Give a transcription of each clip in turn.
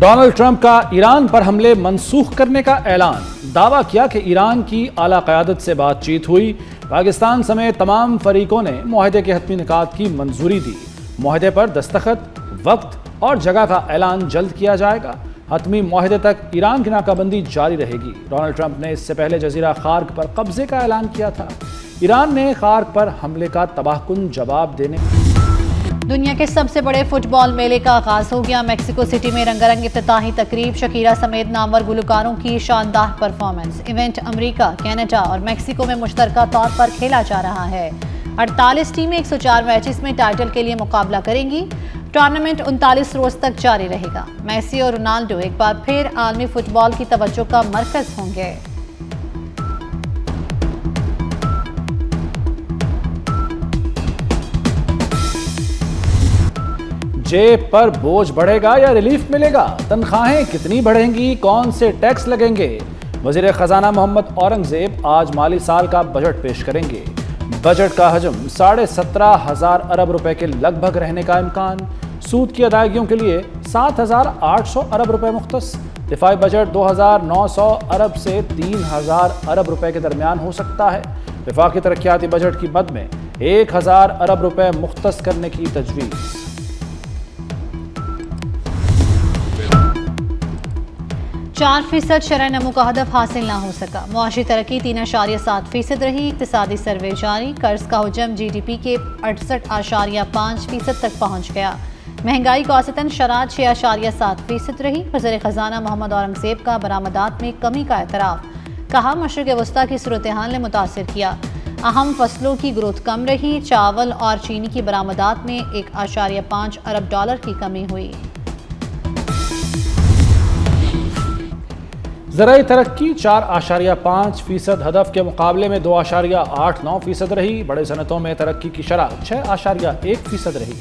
Donald Trump کا ایران پر حملے منسوخ کرنے کا اعلان، دعویٰ کیا کہ ایران کی اعلیٰ قیادت سے بات چیت ہوئی، پاکستان سمیت تمام فریقوں نے معاہدے کے حتمی نکات کی منظوری دی، معاہدے پر دستخط، وقت اور جگہ کا اعلان جلد کیا جائے گا، حتمی معاہدے تک ایران کی ناکہ بندی جاری رہے گی۔ ڈونلڈ ٹرمپ نے اس سے پہلے جزیرہ خارق پر قبضے کا اعلان کیا تھا۔ ایران نے خارق پر حملے کا تباہ کن جواب دینے دنیا کے سب سے بڑے فٹ بال میلے کا آغاز ہو گیا۔ میکسیکو سٹی میں رنگا رنگ افتتاحی تقریب، شکیرا سمیت نامور گلوکاروں کی شاندار پرفارمنس۔ ایونٹ امریکہ، کینیڈا اور میکسیکو میں مشترکہ طور پر کھیلا جا رہا ہے۔ 48 ٹیمیں 104 میچز میں ٹائٹل کے لیے مقابلہ کریں گی۔ ٹورنامنٹ 39 روز تک جاری رہے گا۔ میسی اور رونالڈو ایک بار پھر عالمی فٹ بال کی توجہ کا مرکز ہوں گے۔ جیب پر بوجھ بڑھے گا یا ریلیف ملے گا؟ تنخواہیں کتنی بڑھیں گی؟ کون سے ٹیکس لگیں گے؟ وزیر خزانہ محمد اورنگزیب آج مالی سال کا بجٹ پیش کریں گے۔ بجٹ کا حجم 17,500 ارب روپے کے لگ بھگ رہنے کا امکان، سود کی ادائیگیوں کے لیے 7,800 ارب روپے مختص۔ دفاعی بجٹ 2,900 ارب سے 3,000 ارب روپے کے درمیان ہو سکتا ہے۔ وفاقی ترقیاتی بجٹ کی مد میں 1,000 ارب روپے مختص کرنے کی تجویز۔ 4% شرح نمو کا ہدف حاصل نہ ہو سکا، معاشی ترقی 3.7% رہی، اقتصادی سروے جاری، قرض کا حجم جی ڈی پی کے 68.5% تک پہنچ گیا، مہنگائی کو اوسطاً شرح 6.7% رہی۔ وزیر خزانہ محمد اورنگزیب کا برآمدات میں کمی کا اعتراف، کہا مشرق وسطیٰ کی صورتحال نے متاثر کیا، اہم فصلوں کی گروتھ کم رہی، چاول اور چینی کی برآمدات میں 1.5 ارب ڈالر کی کمی ہوئی۔ زرعی ترقی 4.5% ہدف کے مقابلے میں 2.89% رہی، بڑے صنعتوں میں ترقی کی شرح 6.1% رہی،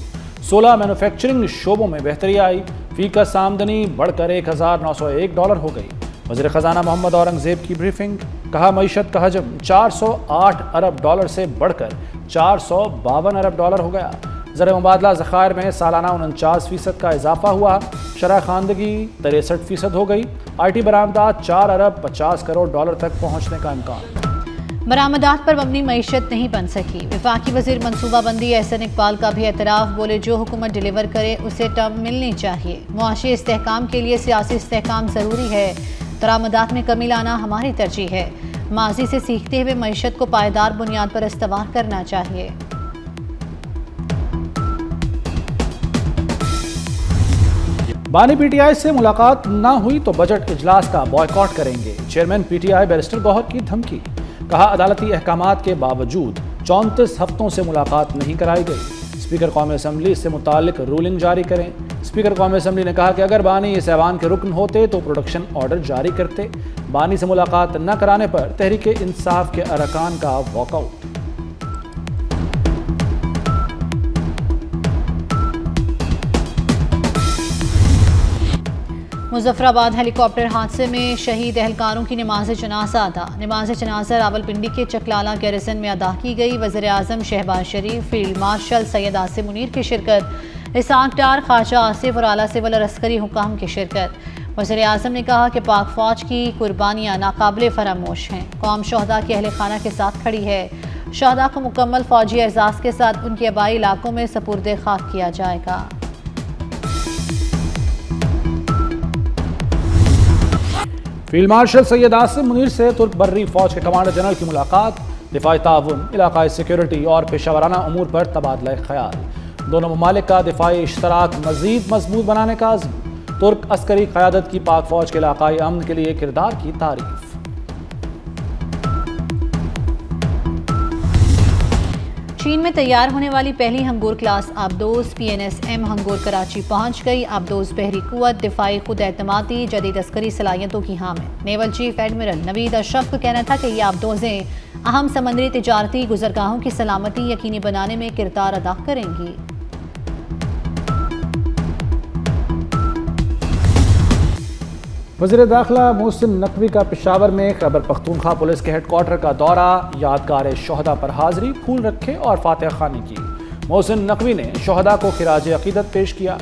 16 مینوفیکچرنگ شعبوں میں بہتری آئی، فی کس آمدنی بڑھ کر $1,901 ہو گئی۔ وزیر خزانہ محمد اورنگزیب کی بریفنگ، کہا معیشت کا حجم $408 ارب سے بڑھ کر $452 ارب ہو گیا، زر مبادلہ ذخائر میں سالانہ 49% کا اضافہ ہوا، شرح خواندگی 63% ہو گئی، آئی ٹی برآمدات $4.50 تک پہنچنے کا امکان۔ برآمدات پر مبنی معیشت نہیں بن سکی، وفاقی وزیر منصوبہ بندی احسن اقبال کا بھی اعتراف، بولے جو حکومت ڈیلیور کرے اسے ٹرم ملنی چاہیے، معاشی استحکام کے لیے سیاسی استحکام ضروری ہے، درآمدات میں کمی لانا ہماری ترجیح ہے، ماضی سے سیکھتے ہوئے معیشت کو پائیدار بنیاد پر استوار کرنا چاہیے۔ بانی پی ٹی آئی سے ملاقات نہ ہوئی تو بجٹ اجلاس کا بائیکاٹ کریں گے، chairman P T I barrister Gohar کی دھمکی، کہا عدالتی احکامات کے باوجود 34 ہفتوں سے ملاقات نہیں کرائی گئی، اسپیکر قومی اسمبلی اس سے متعلق رولنگ جاری کریں۔ اسپیکر قومی اسمبلی نے کہا کہ اگر بانی اس ایوان کے رکن ہوتے تو پروڈکشن آرڈر جاری کرتے، بانی سے ملاقات نہ کرانے پر تحریک انصاف کے ارکان کا واک آؤٹ۔ مظفر آباد ہیلی کاپٹر حادثے میں شہید اہلکاروں کی نماز جنازہ ادا، نماز جنازہ راولپنڈی کے چکلالہ گیریزن میں ادا کی گئی، وزیر اعظم شہباز شریف، فیلڈ مارشل سید آصف منیر کی شرکت، اسحاق ڈار، خواجہ آصف اور اعلیٰ سول اور عسکری حکام کی شرکت۔ وزیر اعظم نے کہا کہ پاک فوج کی قربانیاں ناقابل فراموش ہیں، قوم شہداء کے اہل خانہ کے ساتھ کھڑی ہے، شہداء کو مکمل فوجی اعزاز کے ساتھ ان کے آبائی علاقوں میں سپرد خاک کیا جائے گا۔ فیلڈ مارشل سید آصف منیر سے ترک بری فوج کے کمانڈر جنرل کی ملاقات، دفاعی تعاون، علاقائی سیکیورٹی اور پیشہ ورانہ امور پر تبادلہ خیال، دونوں ممالک کا دفاعی اشتراک مزید مضبوط بنانے کا عزم، ترک عسکری قیادت کی پاک فوج کے علاقائی امن کے لیے کردار کی تعریف۔ چین میں تیار ہونے والی پہلی ہنگور کلاس آبدوز P N S M Hangor Karachi پہنچ گئی۔ آبدوز بحری قوت، دفاعی خود اعتمادی، جدید عسکری صلاحیتوں کی حامل۔ نیول چیف ایڈمرل نوید اشرف کا کہنا تھا کہ یہ آبدوزیں اہم سمندری تجارتی گزرگاہوں کی سلامتی یقینی بنانے میں کردار ادا کریں گی۔ وزیر داخلہ محسن نقوی کا پشاور میں خیبر پختونخوا پولیس کے ہیڈ کوارٹر کا دورہ، یادگار شہداء پر حاضری، پھول رکھے اور فاتحہ خوانی کی۔ محسن نقوی نے شہداء کو خراج عقیدت پیش کیا۔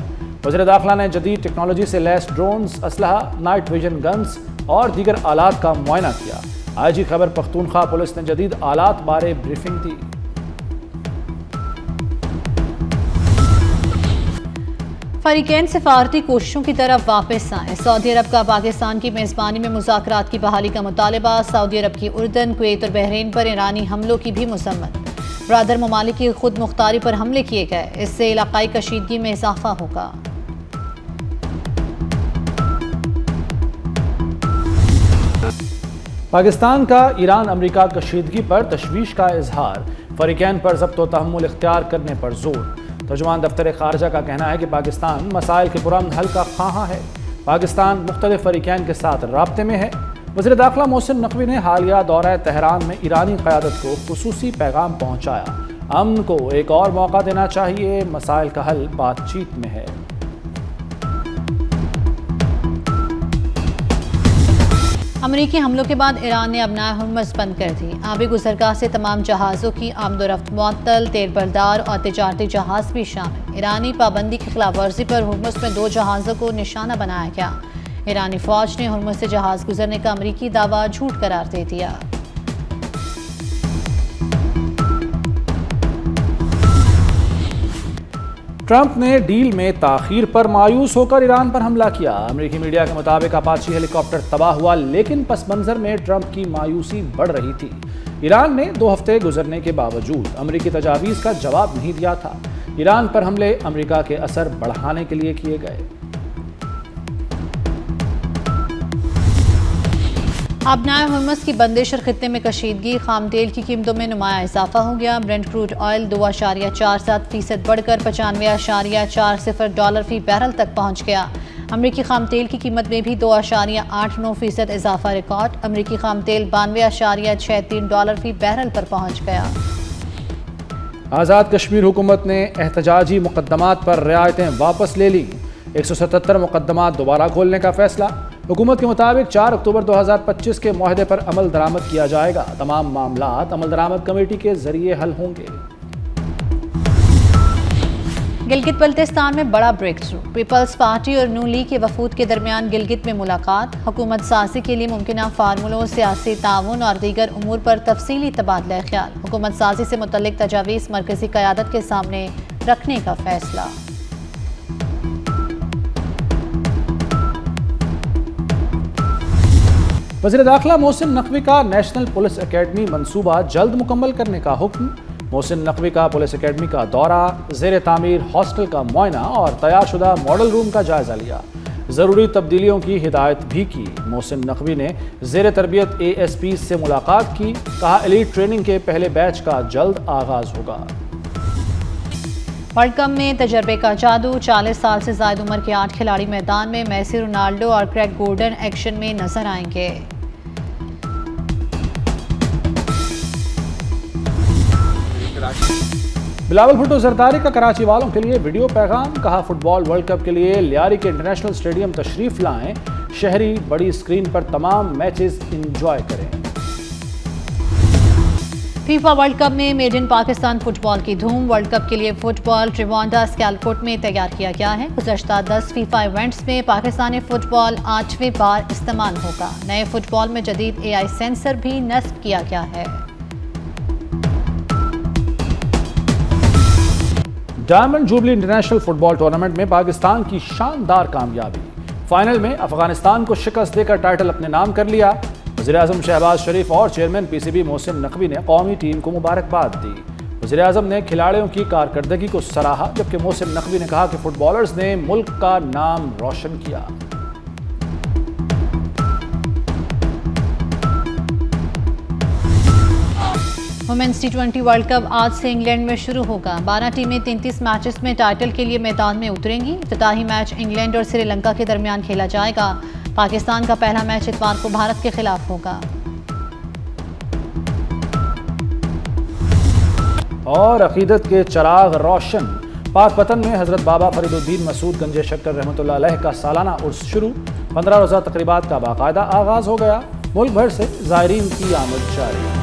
وزیر داخلہ نے جدید ٹیکنالوجی سے لیس ڈرونز، اسلحہ، نائٹ ویژن گنز اور دیگر آلات کا معائنہ کیا۔ آئی جی خیبر پختونخوا پولیس نے جدید آلات بارے بریفنگ دی۔ فریقین سفارتی کوششوں کی طرف واپس آئیں۔ سعودی عرب کا پاکستان کی میزبانی میں مذاکرات کی بحالی کا مطالبہ۔ سعودی عرب کی اردن، کویت اور بحرین پر ایرانی حملوں کی بھی مذمت۔ برادر ممالک کی خود مختاری پر حملے کیے گئے، اس سے علاقائی کشیدگی میں اضافہ ہوگا۔ پاکستان کا ایران امریکہ کشیدگی پر تشویش کا اظہار، فریقین پر ضبط و تحمل اختیار کرنے پر زور۔ ترجمان دفتر خارجہ کا کہنا ہے کہ پاکستان مسائل کے پرامن حل کا خواہاں ہے۔ پاکستان مختلف فریقین کے ساتھ رابطے میں ہے۔ وزیر داخلہ محسن نقوی نے حالیہ دورہ تہران میں ایرانی قیادت کو خصوصی پیغام پہنچایا۔ امن کو ایک اور موقع دینا چاہیے، مسائل کا حل بات چیت میں ہے۔ امریکی حملوں کے بعد ایران نے ابنائے ہرمز بند کر دی۔ آبی گزرگاہ سے تمام جہازوں کی آمد و رفت معطل، تیل بردار اور تجارتی جہاز بھی شامل۔ ایرانی پابندی کی خلاف ورزی پر ہرمز میں 2 جہازوں کو نشانہ بنایا گیا۔ ایرانی فوج نے ہرمز سے جہاز گزرنے کا امریکی دعویٰ جھوٹ قرار دے دیا۔ ٹرمپ نے ڈیل میں تاخیر پر مایوس ہو کر ایران پر حملہ کیا۔ امریکی میڈیا کے مطابق اپاچی ہیلی کاپٹر تباہ ہوا، لیکن پس منظر میں ٹرمپ کی مایوسی بڑھ رہی تھی۔ ایران نے 2 ہفتے گزرنے کے باوجود امریکی تجاویز کا جواب نہیں دیا تھا۔ ایران پر حملے امریکہ کے اثر بڑھانے کے لیے کیے گئے۔ ابنائے ہرمز کی بندش اور خطے میں کشیدگی، خام تیل کی قیمتوں میں نمایاں اضافہ ہو گیا۔ برنٹ کروڈ آئل 2.47% بڑھ کر $95.40 فی بیرل تک پہنچ گیا۔ امریکی خام تیل کی قیمت میں بھی 2.89% اضافہ ریکارڈ۔ امریکی خام تیل $92.63 فی بیرل پر پہنچ گیا۔ آزاد کشمیر حکومت نے احتجاجی مقدمات پر رعایتیں واپس لے لیں۔ 177 مقدمات دوبارہ کھولنے کا فیصلہ۔ حکومت کے مطابق 4 اکتوبر 2025 کے معاہدے پر عمل درآمد کیا جائے گا۔ تمام معاملات عمل درآمد کمیٹی کے ذریعے حل ہوں گے۔ گلگت بلتستان میں بڑا بریک تھرو، پیپلز پارٹی اور نون لیگ کے وفود کے درمیان گلگت میں ملاقات۔ حکومت سازی کے لیے ممکنہ فارمولوں، سیاسی تعاون اور دیگر امور پر تفصیلی تبادلہ خیال۔ حکومت سازی سے متعلق تجاویز مرکزی قیادت کے سامنے رکھنے کا فیصلہ۔ وزیر داخلہ محسن نقوی کا نیشنل پولیس اکیڈمی منصوبہ جلد مکمل کرنے کا حکم۔ محسن نقوی کا پولیس اکیڈمی کا دورہ، زیر تعمیر ہاسٹل کا معائنہ اور تیار شدہ ماڈل روم کا جائزہ لیا۔ ضروری تبدیلیوں کی ہدایت بھی کی۔ محسن نقوی نے زیر تربیت ASP سے ملاقات کی، کہا ایلیٹ ٹریننگ کے پہلے بیچ کا جلد آغاز ہوگا۔ ورلڈ کپ میں تجربے کا جادو، 40 سال سے زائد عمر کے 8 کھلاڑی میدان میں، میسی، رونالڈو اور کریگ گورڈن ایکشن میں نظر آئیں گے۔ بلاول بھٹو زرداری کا کراچی والوں کے لیے ویڈیو پیغام، کہا فٹ بال ورلڈ کپ کے لیے لیاری کے انٹرنیشنل اسٹیڈیم تشریف لائیں، شہری بڑی اسکرین پر تمام میچز انجوائے کریں۔ فیفا ورلڈ کپ میں میڈ ان پاکستان فٹ بال کی دھوم، ورلڈ کپ کے لیے فٹ بال ٹریوانڈا اسکیلکوٹ میں تیار کیا گیا ہے۔ گزشتہ 10 فیفا ایونٹس میں پاکستانی فٹ بال 8ویں بار استعمال ہوگا۔ نئے فٹ بال میں جدید AI سینسر بھی نصب کیا گیا ہے۔ ڈائمنڈ جوبلی انٹرنیشنل فٹ بال ٹورنامنٹ میں پاکستان کی شاندار کامیابی، فائنل میں افغانستان کو شکست دے کر ٹائٹل اپنے نام کر لیا۔ وزیراعظم شہباز شریف اور چیئرمین PCB محسن نقوی نے قومی ٹیم کو مبارکباد دی۔ وزیراعظم نے کھلاڑیوں کی کارکردگی کو سراہا، جبکہ محسن نقوی نے کہا کہ فٹ بالرز نے ملک کا نام روشن کیا۔ ویمنز T20 ورلڈ کپ آج سے انگلینڈ میں شروع ہوگا۔ 12 ٹیمیں 33 میچز میں ٹائٹل کے لیے میدان میں اتریں گی۔ افتتاحی میچ انگلینڈ اور سری لنکا کے درمیان کھیلا جائے گا۔ پاکستان کا پہلا میچ اتوار کو بھارت کے خلاف ہوگا۔ اور عقیدت کے چراغ روشن، پاک پتن میں حضرت بابا فرید الدین مسعود گنج شکر رحمۃ اللہ علیہ کا سالانہ عرس شروع، 15 روزہ تقریبات کا باقاعدہ آغاز ہو گیا۔ ملک بھر سے زائرین کی آمد جاری۔